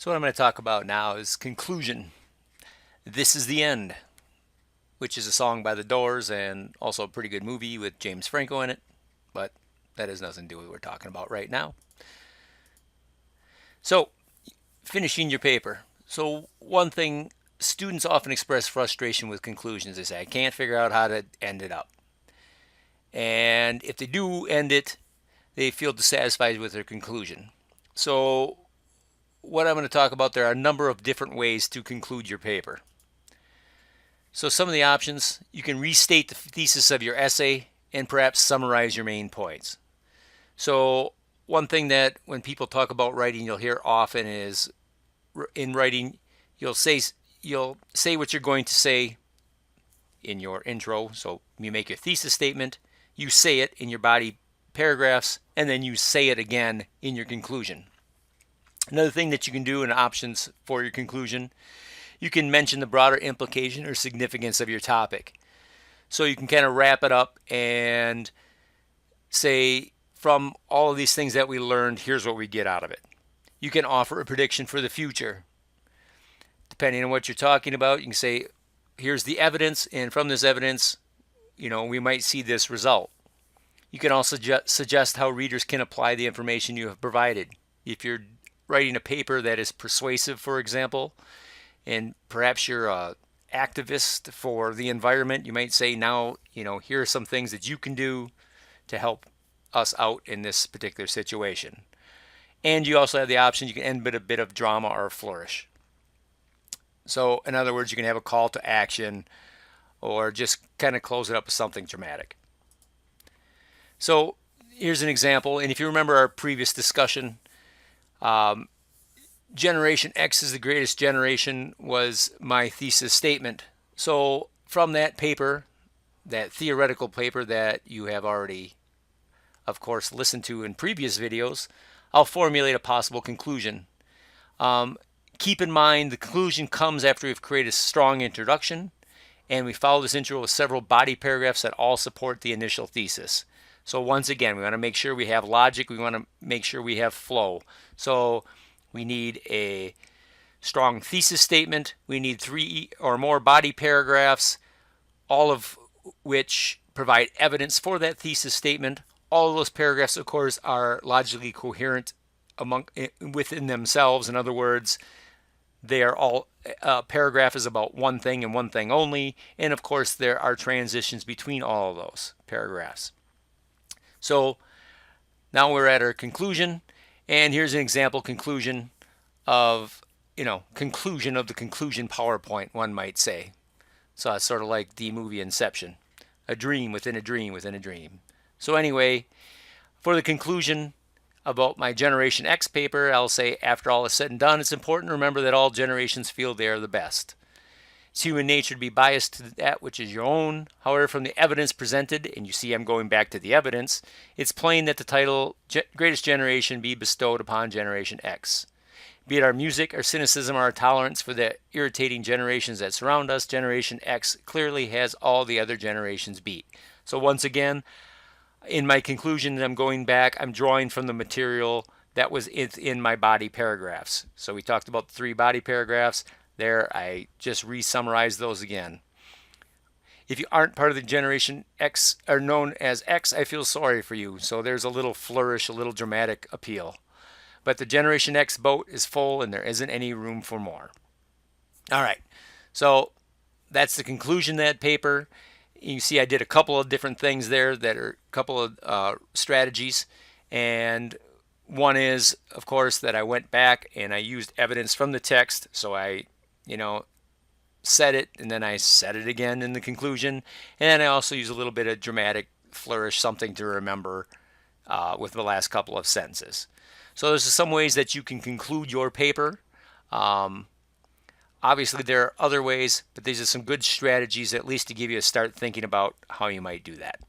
So what I'm going to talk about now is conclusion. This is the end, which is a song by The Doors and also a pretty good movie with James Franco in it, but that has nothing to do with what we're talking about right now. So, finishing your paper. So, one thing, students often express frustration with conclusions. They say, I can't figure out how to end it up. And if they do end it, they feel dissatisfied with their conclusion. So, what I'm going to talk about, there are a number of different ways to conclude your paper. So some of the options, you can restate the thesis of your essay and perhaps summarize your main points. So one thing that when people talk about writing, you'll hear often is in writing, you'll say what you're going to say in your intro. So you make your thesis statement, you say it in your body paragraphs, and then you say it again in your conclusion. Another thing that you can do in options for your conclusion, you can mention the broader implication or significance of your topic. So you can kind of wrap it up and say, from all of these things that we learned, here's what we get out of it. You can offer a prediction for the future. Depending on what you're talking about, you can say, here's the evidence, and from this evidence, we might see this result. You can also suggest how readers can apply the information you have provided. If you're writing a paper that is persuasive, for example, and perhaps you're an activist for the environment, you might say, now, here are some things that you can do to help us out in this particular situation. And you also have the option, you can end with a bit of drama or flourish. So in other words, you can have a call to action or just kind of close it up with something dramatic. So here's an example, and if you remember our previous discussion, Generation X is the greatest generation was my thesis statement. So from that paper, that theoretical paper that you have already, of course, listened to in previous videos, I'll formulate a possible conclusion. Keep in mind the conclusion comes after we've created a strong introduction, and we follow this intro with several body paragraphs that all support the initial thesis. So once again, we want to make sure we have logic, we want to make sure we have flow. So we need a strong thesis statement, we need 3 or more body paragraphs, all of which provide evidence for that thesis statement. All of those paragraphs, of course, are logically coherent within themselves. In other words, they are all, paragraph is about one thing and one thing only, and of course there are transitions between all of those paragraphs. So now we're at our conclusion, and here's an example conclusion of, conclusion of the conclusion PowerPoint, one might say. So it's sort of like the movie Inception, a dream within a dream within a dream. So anyway, for the conclusion about my Generation X paper, I'll say, after all is said and done, it's important to remember that all generations feel they are the best. It's human nature to be biased to that which is your own. However, from the evidence presented, and you see I'm going back to the evidence, it's plain that the title Greatest Generation be bestowed upon Generation X. Be it our music, our cynicism, or our tolerance for the irritating generations that surround us, Generation X clearly has all the other generations beat. So once again, in my conclusion, I'm going back, I'm drawing from the material that was in my body paragraphs. So we talked about the 3 body paragraphs. There, I just re-summarized those again. If you aren't part of the Generation X, or known as X, I feel sorry for you. So there's a little flourish, a little dramatic appeal. But the Generation X boat is full and there isn't any room for more. All right, so that's the conclusion of that paper. You see I did a couple of different things there that are a couple of strategies. And one is, of course, that I went back and I used evidence from the text. So I, said it and then I said it again in the conclusion. And then I also use a little bit of dramatic flourish, something to remember with the last couple of sentences. So there's some ways that you can conclude your paper. Obviously, there are other ways, but these are some good strategies, at least to give you a start thinking about how you might do that.